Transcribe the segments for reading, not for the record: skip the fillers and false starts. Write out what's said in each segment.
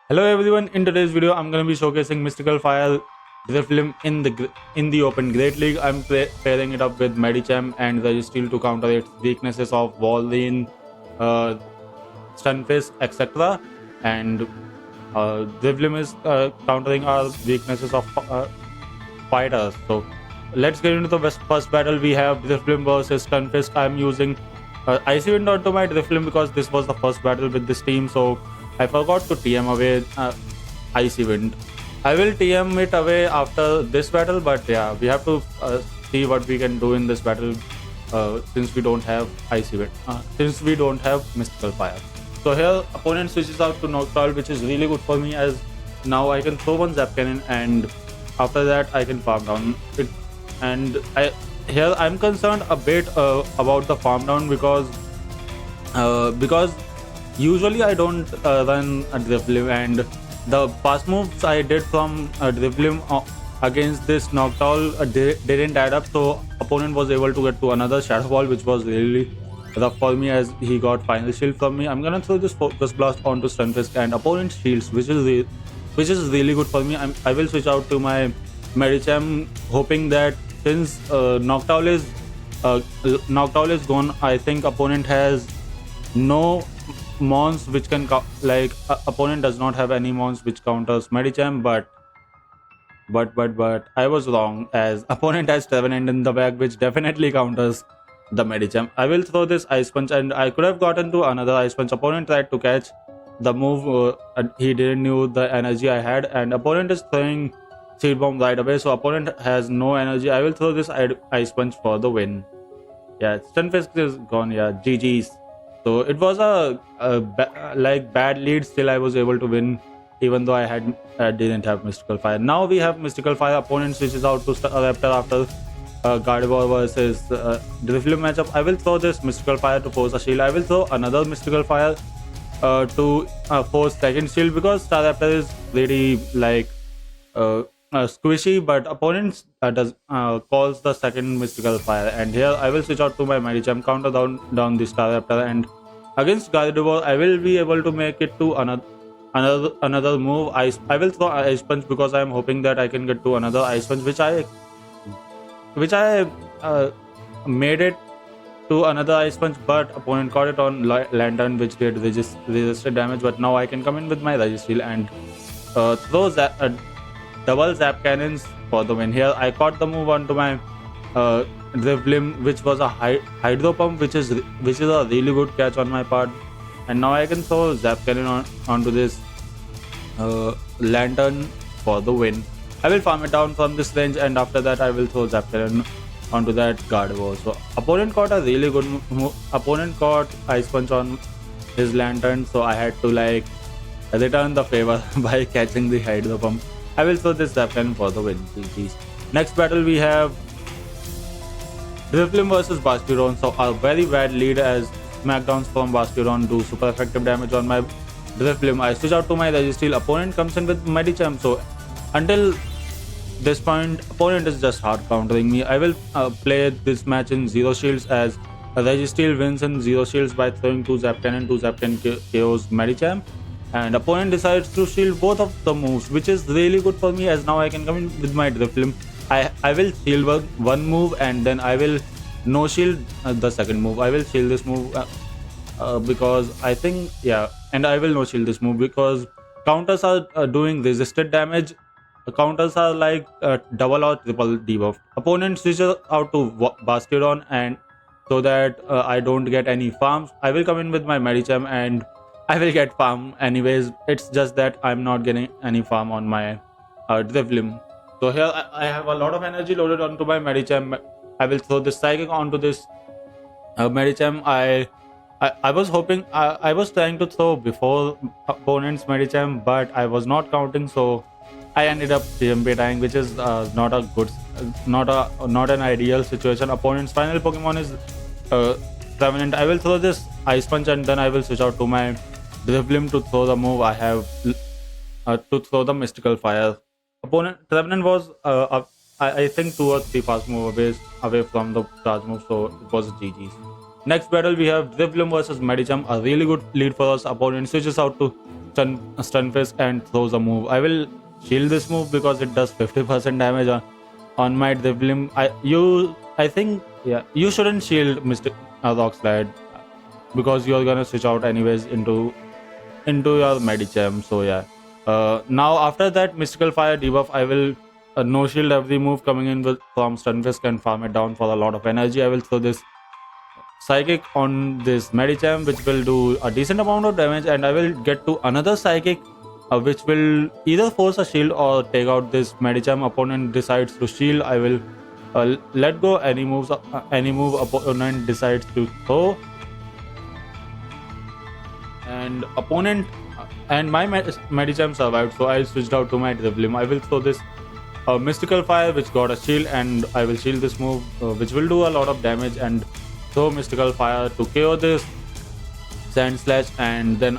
Hello everyone, in today's video I'm going to be showcasing Mystical Fire Drifblim in the Open Great League. I'm pairing it up with Medicham and Registeel to counter its weaknesses of Walrein, uh, Stunfisk, etc. And Drifblim is countering our weaknesses of fighters. So let's get into the first battle. We have Drifblim versus Stunfisk. I'm using Icy Wind onto my Drifblim because this was the first battle with this team. So I forgot to TM away Icy Wind. I will TM it away after this battle, but yeah, we have to see what we can do in this battle since we don't have Icy Wind, since we don't have Mystical Fire. So here, opponent switches out to Noctowl, which is really good for me as now I can throw one Zap Cannon and after that I can farm down it. And here I'm concerned a bit about the farm down because usually I don't run a Drifblim, and the past moves I did from Drifblim against this Noctowl didn't add up, so opponent was able to get to another Shadow Ball, which was really rough for me as he got final shield from me. I'm gonna throw this Focus Blast onto Stunfisk and opponent shields, which is really good for me. I will switch out to my Medicham, hoping that since Noctowl is gone, I think opponent has no mons which can opponent does not have any mons which counters Medicham, but I was wrong as opponent has Trevenant in the back, which definitely counters the Medicham. I will throw this Ice Punch and I could have gotten to another Ice Punch. Opponent tried to catch the move, he didn't knew the energy I had, and opponent is throwing Seed Bomb right away, so opponent has no energy. I will throw this Ice Punch for the win. Yeah, Stunfisk is gone. Yeah, GG's. So it was bad lead. Still, I was able to win, even though I didn't have Mystical Fire. Now we have Mystical Fire. Opponent switches out to Raptor after Gardevoir versus Drifblim matchup. I will throw this Mystical Fire to force a shield. I will throw another Mystical Fire to force second shield because Staraptor is really squishy, but opponent calls the second Mystical Fire, and here I will switch out to my Medicham, counter down the Staraptor, and against Gardevoir I will be able to make it to another move. I will throw Ice Punch because I am hoping that I can get to another Ice Punch, which I made it to another Ice Punch, but opponent caught it on Lantern, which did resisted damage. But now I can come in with my Registeel and throw double Zap Cannons for the win. Here I caught the move onto my Drifblim, which was a Hydro Pump, which is a really good catch on my part. And now I can throw Zap Cannon onto this Lantern for the win. I will farm it down from this range, and after that I will throw Zap Cannon onto that Gardevoir. So opponent caught a really good move. Opponent caught Ice Punch on his Lantern, so I had to return the favor by catching the Hydro Pump. I will throw this Zap Cannon for the win. GG's. Next battle we have Drifblim versus Bastiodon. So a very bad lead as Smackdowns from Bastiodon do super effective damage on my Drifblim. I switch out to my Registeel. Opponent comes in with Medicham. So until this point, opponent is just hard countering me. I will play this match in Zero Shields as Registeel wins in Zero Shields by throwing 2 Zap Cannon. 2 Zap Cannon KOs Medicham. And opponent decides to shield both of the moves, which is really good for me as now I can come in with my Drifblim. I will shield one move and then I will no shield the second move. I will shield this move because I think, yeah, and I will no shield this move because counters are doing resisted damage. Counters are double or triple debuff. Opponent switches out to Bastiodon, and so that I don't get any farms, I will come in with my Medicham and I will get farm anyways. It's just that I'm not getting any farm on my Drifblim. So here I have a lot of energy loaded onto my Medicham. I will throw this Psychic onto this Medicham. I was hoping I was trying to throw before opponent's Medicham, but I was not counting, so I ended up CMP dying, which is not an ideal situation. Opponent's final Pokemon is Trevenant. I will throw this Ice Punch and then I will switch out to my Drifblim to throw the move I have to throw the Mystical Fire. Opponent Trevenant was I think 2 or 3 fast move away from the charge move, so it was GG's. Next battle we have Drifblim versus Medicham, a really good lead for us. Opponent switches out to Stunfisk and throws a move. I will shield this move because it does 50% damage on my Drifblim. I think you shouldn't shield Mr. Rock Slide because you're gonna switch out anyways into your Medicham. So yeah. Now after that Mystical Fire debuff, I will no shield every move coming in from Stunfisk and farm it down for a lot of energy. I will throw this Psychic on this Medicham, which will do a decent amount of damage, and I will get to another Psychic, which will either force a shield or take out this Medicham. Opponent decides to shield. I will let go any move opponent decides to throw, and opponent and my Medicham survived, so I switched out to my Drifblim. I will throw this Mystical Fire, which got a shield, and I will shield this move, which will do a lot of damage, and throw Mystical Fire to KO this Sand Slash, and then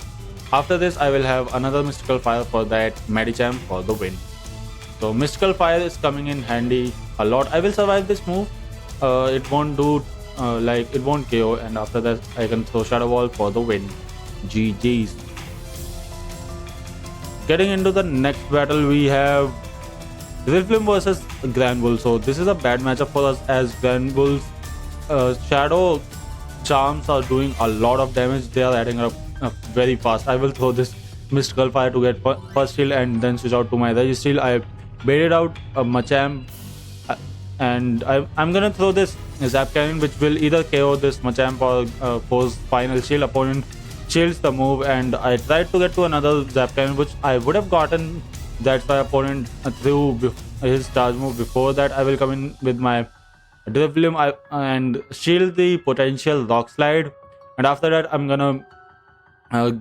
after this I will have another Mystical Fire for that Medicham for the win. So Mystical Fire is coming in handy a lot. I will survive this move. It won't do it won't KO, and after that I can throw Shadow Wall for the win. GG's. Getting into the next battle, we have Drifblim versus Granbull. So this is a bad matchup for us as Granbull's Shadow Charms are doing a lot of damage. They are adding up very fast. I will throw this Mystical Fire to get first shield and then switch out to my Registeel. I baited out a Machamp, and I'm gonna throw this Zap Cannon, which will either KO this Machamp or force final shield. Opponent shields the move, and I tried to get to another Zap Cannon, which I would have gotten. That's why opponent threw his charge move. Before that, I will come in with my Drifblim and shield the potential Rock Slide, and after that I'm gonna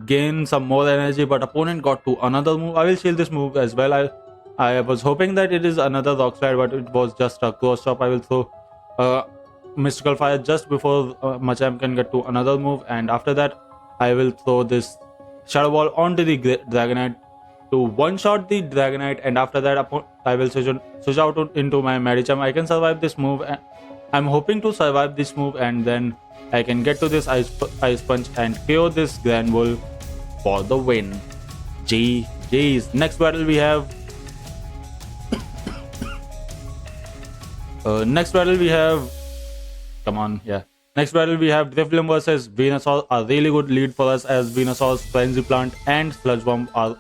gain some more energy, but opponent got to another move. I will shield this move as well. I was hoping that it is another Rock Slide, but it was just a close up. I will throw Mystical Fire just before Machamp can get to another move, and after that I will throw this Shadow Ball onto the Dragonite to one-shot the Dragonite, and after that I will switch out into my Medicham. I can survive this move. I'm hoping to survive this move, and then I can get to this Ice Punch and KO this Granbull for the win. GG's. Next battle we have Next battle we have Drifblim versus Venusaur. A really good lead for us as Venusaur's Frenzy Plant and Sludge Bomb are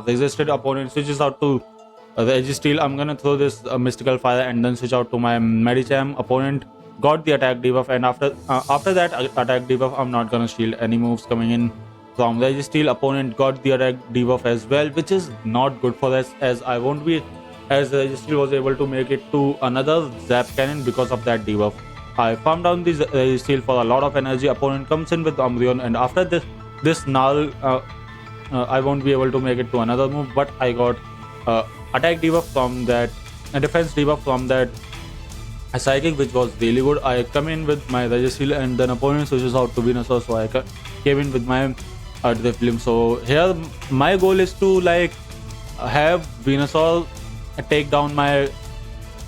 resisted. Opponent switches out to Registeel. I'm gonna throw this Mystical Fire and then switch out to my Medicham. Opponent got the attack debuff, and after that attack debuff, I'm not gonna shield any moves coming in from Registeel. Opponent got the attack debuff as well, which is not good for us, as Registeel was able to make it to another Zap Cannon because of that debuff. I farmed down this Registeel for a lot of energy. Opponent comes in with Umbreon, and after this Null, I won't be able to make it to another move, but I got attack debuff from that, defense debuff from that Psychic, which was really good. I come in with my Registeel, and then opponent switches out to Venusaur, so I came in with my Drifblim. So here my goal is to have Venusaur take down my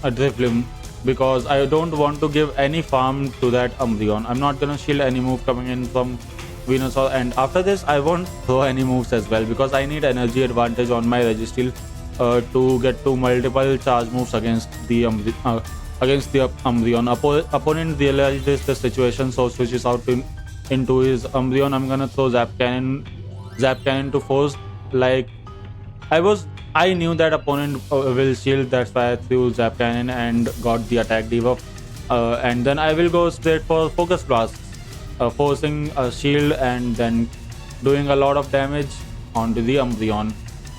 Drifblim, because I don't want to give any farm to that Umbreon. I'm not gonna shield any move coming in from Venusaur, and after this I won't throw any moves as well, because I need energy advantage on my Registeel to get to multiple charge moves against the Umbreon. Opponent realizes the situation, so switches out into his Umbreon. I'm gonna throw Zap Cannon to force. I knew that opponent will shield, that's why I threw Zap Cannon and got the attack debuff. And then I will go straight for Focus Blast, forcing a shield and then doing a lot of damage onto the Umbreon.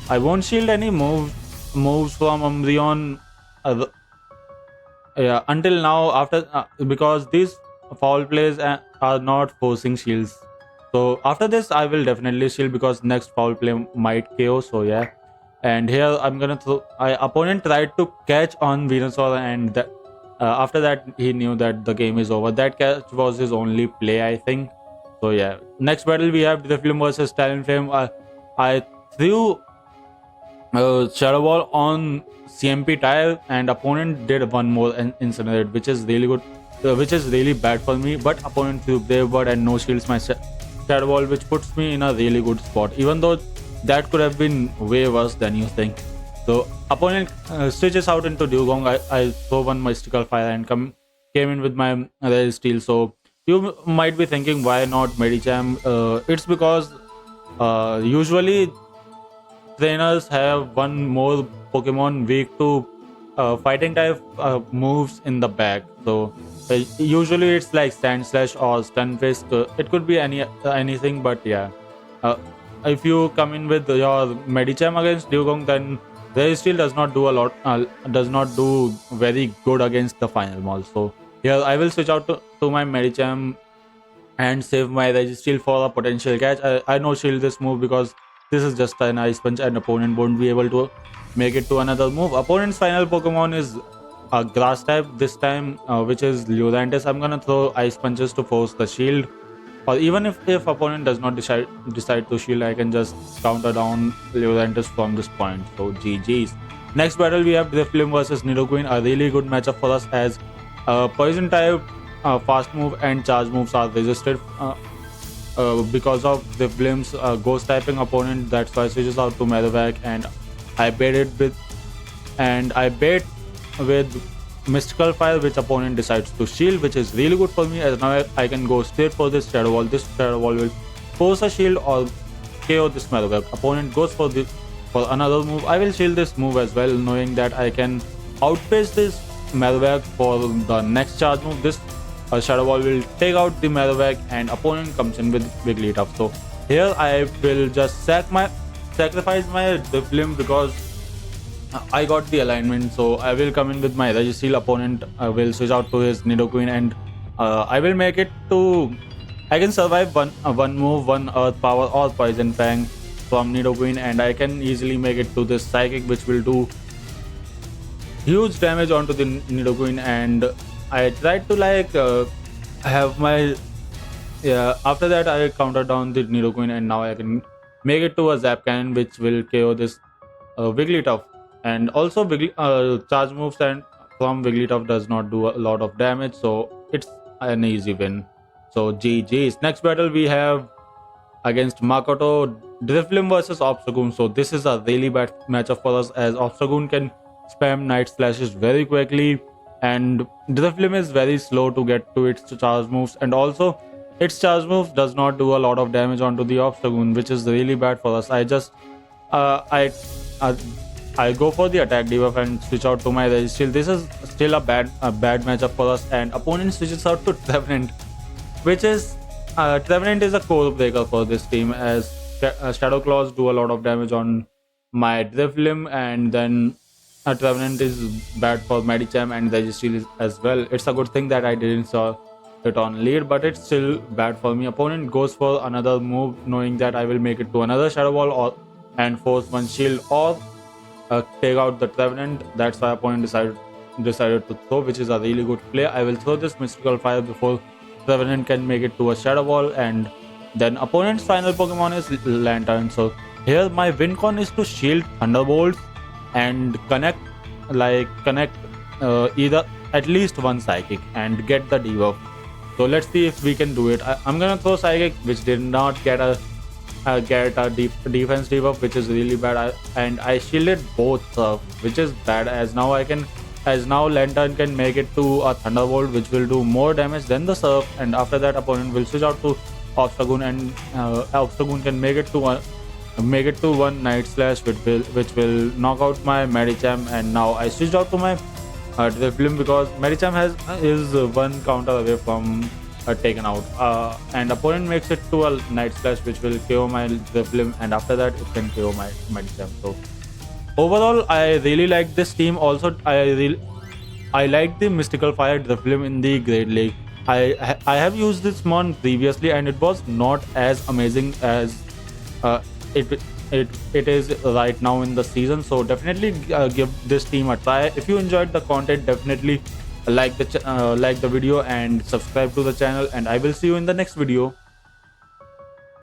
I won't shield any moves from Umbreon until now, because these foul plays are not forcing shields. So after this I will definitely shield, because next foul play might KO. So yeah, and here I'm gonna throw. Opponent tried to catch on Venusaur, and after that he knew that the game is over. That catch was his only play, I think. So yeah, next battle we have Drifblim versus Talonflame. I threw Shadow Ball on CMP tile, and opponent did one more Incinerate, which is really good, which is really bad for me. But opponent threw Brave Bird and no shields my Shadow Ball, which puts me in a really good spot, even though that could have been way worse than you think. So opponent switches out into Dugong. I throw one Mystical Fire and came in with my Rare Steel. So you might be thinking, why not Medicham? It's because usually trainers have one more Pokemon weak to fighting type moves in the back. So usually it's like Sand Slash or Stun Fist. It could be anything, but yeah. Uh, if you come in with your Medicham against Dugong, then there still does not do a lot. Does not do very good against the final mall. So here I will switch out to my Medicham and save my Registeel for a potential catch. I know shield this move because this is just an Ice Punch and opponent won't be able to make it to another move. Opponent's final Pokemon is a grass type this time, which is Lurantis. I'm gonna throw Ice Punches to force the shield. Or even if opponent does not decide to shield, I can just counter down Lurantis from this point. So GG's. Next battle we have Drifblim versus Nidoqueen, a really good matchup for us as poison type fast move and charge moves are resisted because of Drifblim's ghost typing opponent. That's why switches out to Medevac, and I bait with Mystical Fire, which opponent decides to shield, which is really good for me as now I can go straight for this Shadow Ball. This Shadow Ball will force a shield or KO this Medevac. Opponent goes for another move. I will shield this move as well, knowing that I can outpace this Medevac for the next charge move. This Shadow Ball will take out the Medevac and opponent comes in with Wigglytuff. So here I will just sacrifice my Drifblim because I got the alignment. So I will come in with my Registeel. Opponent will switch out to his Nidoqueen, and I will make it to. I can survive one move, one Earth Power or Poison Fang from Nidoqueen, and I can easily make it to this Psychic, which will do huge damage onto the Nidoqueen. And I tried to have my after that I counter down the Nidoqueen, and now I can make it to a Zap Cannon, which will KO this Wigglytuff. And also charge moves and from Wigglytuff does not do a lot of damage, so it's an easy win. So GG's. Next battle we have against Makoto, Drifblim versus Obstagoon. So this is a really bad matchup for us as Obstagoon can spam Night Slashes very quickly, and Drifblim is very slow to get to its charge moves, and also its charge moves does not do a lot of damage onto the Obstagoon, which is really bad for us. I go for the attack debuff and switch out to my Registeel. This is still a bad matchup for us, and opponent switches out to Trevenant, which is Trevenant is a core breaker for this team as Shadow Claws do a lot of damage on my Drifblim, and then Trevenant is bad for Medicham and Registeel as well. It's a good thing that I didn't saw it on lead, but it's still bad for me. Opponent goes for another move, knowing that I will make it to another Shadow Ball and force one shield or take out the Trevenant. That's why opponent decided to throw, which is a really good play. I will throw this Mystical Fire before Trevenant can make it to a Shadow Ball, and then opponent's final Pokemon is Lantern. So here my win con is to shield Thunderbolts and connect either at least one Psychic and get the debuff. So let's see if we can do it. I'm gonna throw Psychic, which did not get a defense debuff, which is really bad. And I shielded both, which is bad as now Lantern can make it to a Thunderbolt, which will do more damage than the Surf, and after that opponent will switch out to Obstagoon, and Obstagoon can make it to one Night Slash, which will knock out my Medicham. And now I switched out to my Drifblim because Medicham is one counter away from taken out, and opponent makes it to a Night Slash, which will KO my Drifblim, and after that it can KO my Medicham. So overall I really like this team. Also I like the Mystical Fire Drifblim in the Great League. I have used this mon previously and it was not as amazing as it is right now in the season. So definitely give this team a try. If you enjoyed the content, definitely like the video and subscribe to the channel, and I will see you in the next video.